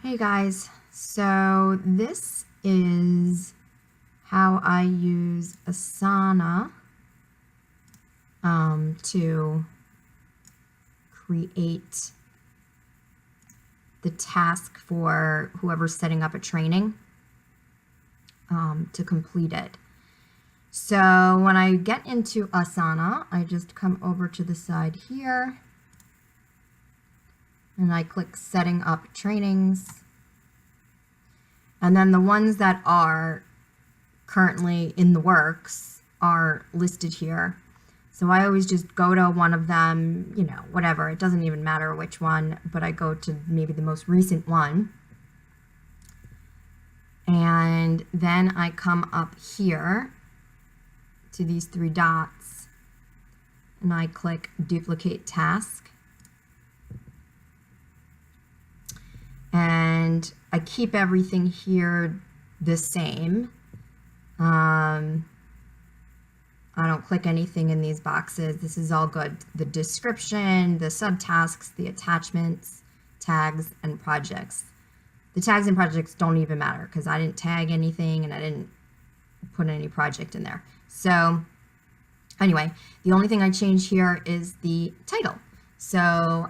Hey guys, so this is how I use Asana to create the task for whoever's setting up a training to complete it. So when I get into Asana, I just come over to the side here and I click setting up trainings. And then the ones that are currently in the works are listed here. So I always just go to one of them, whatever. It doesn't even matter which one, but I go to maybe the most recent one. And then I come up here to these three dots and I click duplicate task. And I keep everything here the same. I don't click anything in these boxes. This is all good. The description, the subtasks, the attachments, tags, and projects. The tags and projects don't even matter because I didn't tag anything and I didn't put any project in there. So anyway, the only thing I change here is the title. So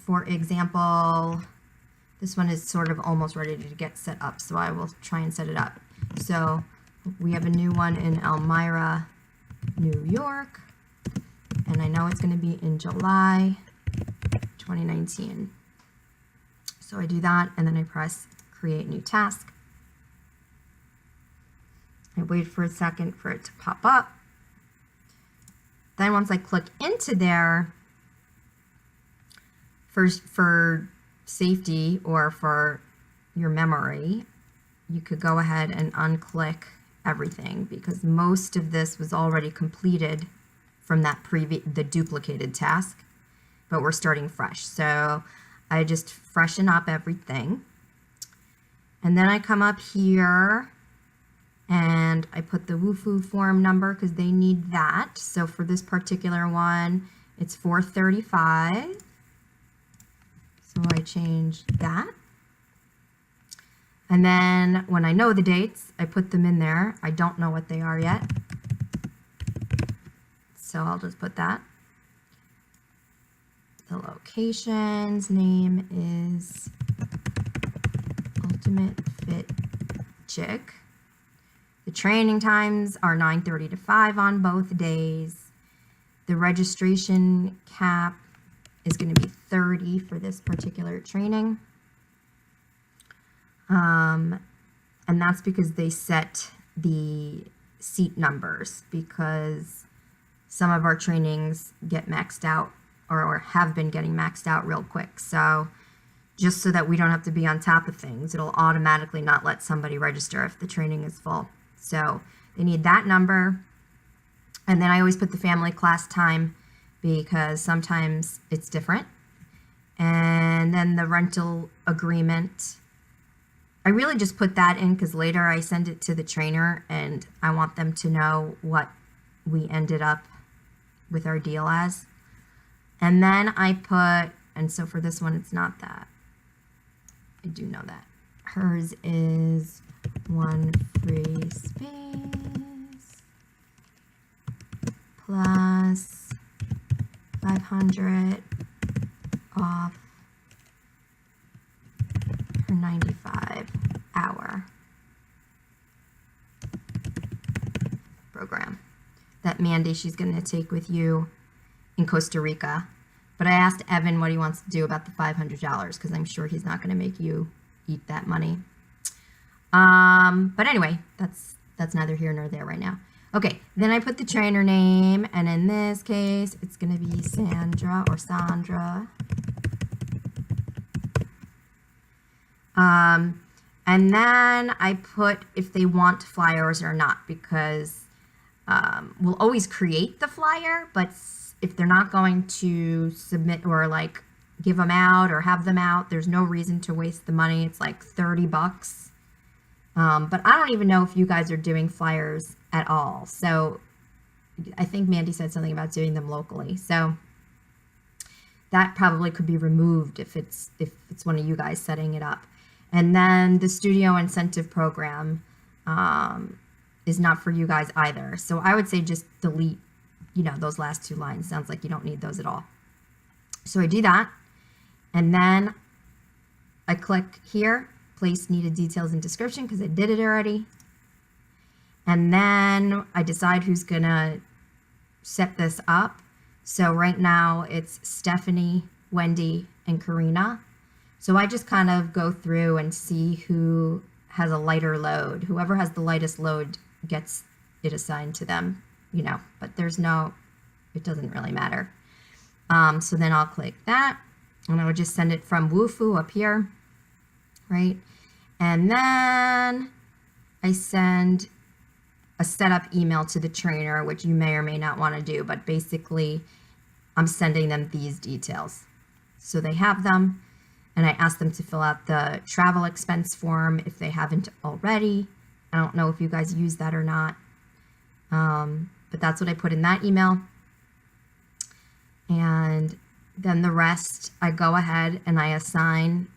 for example, this one is sort of almost ready to get set up, so I will try and set it up. So we have a new one in Elmira, New York, and I know it's going to be in July 2019. So I do that, and then I press create new task. I wait for a second for it to pop up. Then once I click into there, for safety or for your memory, you could go ahead and unclick everything because most of this was already completed from that the duplicated task, but we're starting fresh. So I just freshen up everything. And then I come up here and I put the WUFU form number because they need that. So for this particular one, it's 435. So I change that. And then when I know the dates, I put them in there. I don't know what they are yet. So I'll just put that. The location's name is Ultimate Fit Chick. The training times are 9:30 to 5 on both days. The registration cap is going to be 30 for this particular training. And that's because they set the seat numbers because some of our trainings get maxed out or have been getting maxed out real quick. So just so that we don't have to be on top of things, it'll automatically not let somebody register if the training is full. So they need that number. And then I always put the family class time because sometimes it's different. And then the rental agreement, I really just put that in because later I send it to the trainer and I want them to know what we ended up with our deal as. And then I put, and so for this one, it's not that. I do know that. Hers is one free space plus 500 off her 95-hour program that Mandy she's going to take with you in Costa Rica. But I asked Evan what he wants to do about the $500 because I'm sure he's not going to make you eat that money. But anyway, that's neither here nor there right now. Okay, then I put the trainer name, and in this case, it's going to be Sandra or Sandra. And then I put if they want flyers or not, because we'll always create the flyer, but if they're not going to submit or like give them out or have them out, there's no reason to waste the money. It's like $30. But I don't even know if you guys are doing flyers at all. So I think Mandy said something about doing them locally. So that probably could be removed if it's one of you guys setting it up. And then the studio incentive program is not for you guys either. So I would say just delete, those last 2 lines. Sounds like you don't need those at all. So I do that, and then I click here, place needed details and description, because I did it already. And then I decide who's gonna set this up. So right now it's Stephanie, Wendy, and Karina. So I just kind of go through and see who has a lighter load. Whoever has the lightest load gets it assigned to them, but it doesn't really matter. So then I'll click that, and I would just send it from Wufoo up here, right? And then I send a setup email to the trainer, which you may or may not want to do, but basically I'm sending them these details. So they have them, and I ask them to fill out the travel expense form if they haven't already. I don't know if you guys use that or not, but that's what I put in that email. And then the rest, I go ahead and I assign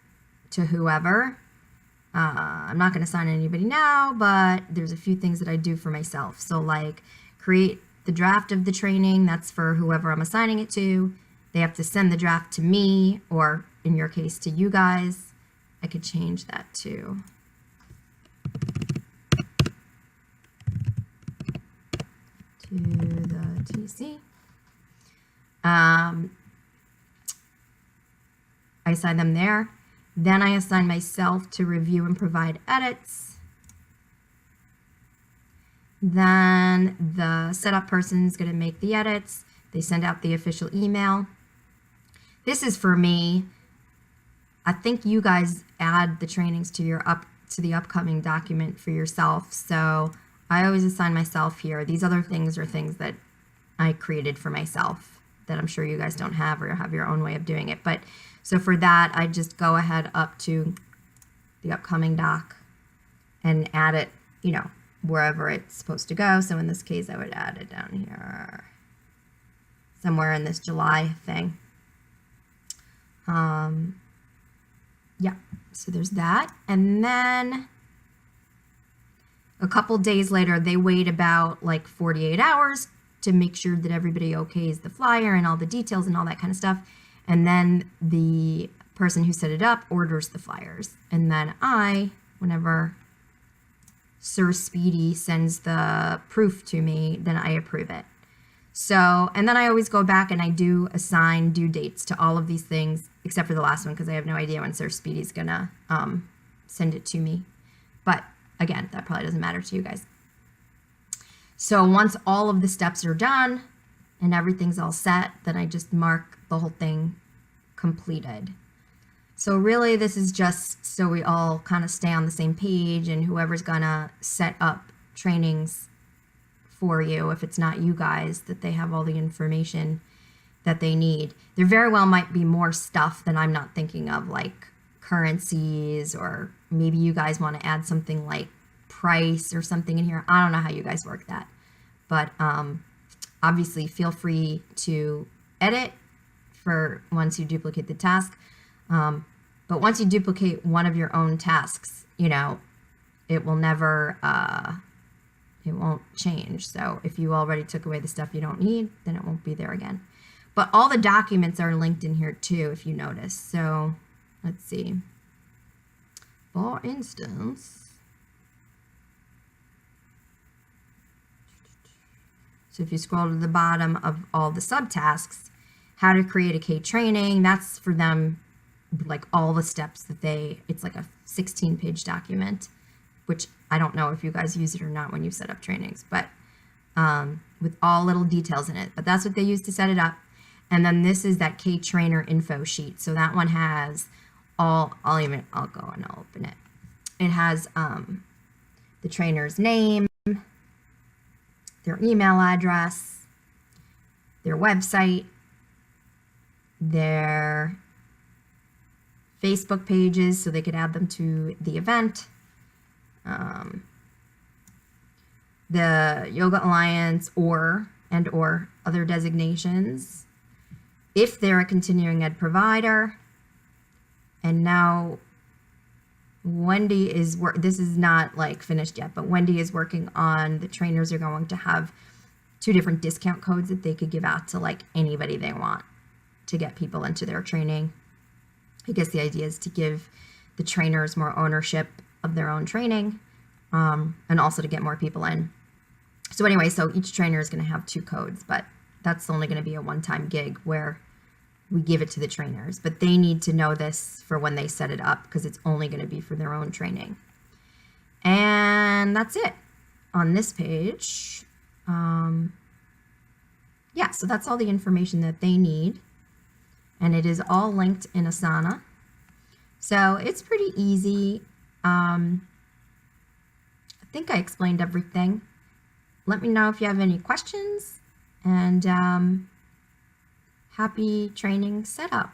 to whoever. I'm not going to assign anybody now, but there's a few things that I do for myself. So like create the draft of the training. That's for whoever I'm assigning it to. They have to send the draft to me, or in your case, to you guys. I could change that to the TC. I assign them there. Then I assign myself to review and provide edits. Then the setup person is going to make the edits. They send out the official email. This is for me. I think you guys add the trainings to the upcoming document for yourself. So I always assign myself here. These other things are things that I created for myself that I'm sure you guys don't have, or have your own way of doing it. But so for that, I just go ahead up to the upcoming doc and add it, wherever it's supposed to go. So in this case, I would add it down here, somewhere in this July thing. Yeah, so there's that. And then a couple days later, they wait about like 48 hours to make sure that everybody okays the flyer and all the details and all that kind of stuff. And then the person who set it up orders the flyers. And then whenever Sir Speedy sends the proof to me, then I approve it. So, and then I always go back and I do assign due dates to all of these things, except for the last one, because I have no idea when Sir Speedy's gonna send it to me. But again, that probably doesn't matter to you guys. So once all of the steps are done and everything's all set, then I just mark the whole thing completed. So really this is just so we all kind of stay on the same page, and whoever's gonna set up trainings for you, if it's not you guys, that they have all the information that they need. There very well might be more stuff that I'm not thinking of, like currencies, or maybe you guys want to add something like price or something in here. I don't know how you guys work that, but obviously feel free to edit for once you duplicate the task. But once you duplicate one of your own tasks, it will never, it won't change. So if you already took away the stuff you don't need, then it won't be there again. But all the documents are linked in here too, if you notice. So let's see. For instance, so if you scroll to the bottom of all the subtasks, how to create a K training, that's for them, like all the steps that it's like a 16-page document, which I don't know if you guys use it or not when you set up trainings, but with all little details in it. But that's what they use to set it up. And then this is that K trainer info sheet. So that one has I'll go and I'll open it. It has the trainer's name, their email address, their website, their Facebook pages, so they could add them to the event, the Yoga Alliance or other designations, if they're a continuing ed provider, and now Wendy is this is not like finished yet, but Wendy is working on, the trainers are going to have 2 different discount codes that they could give out to like anybody they want to get people into their training. I guess the idea is to give the trainers more ownership of their own training, and also to get more people in. So anyway, so each trainer is going to have 2 codes, but that's only going to be a one-time gig where we give it to the trainers, but they need to know this for when they set it up, because it's only going to be for their own training. And that's it on this page. Yeah, so that's all the information that they need, and it is all linked in Asana. So it's pretty easy. I think I explained everything. Let me know if you have any questions, and happy training setup.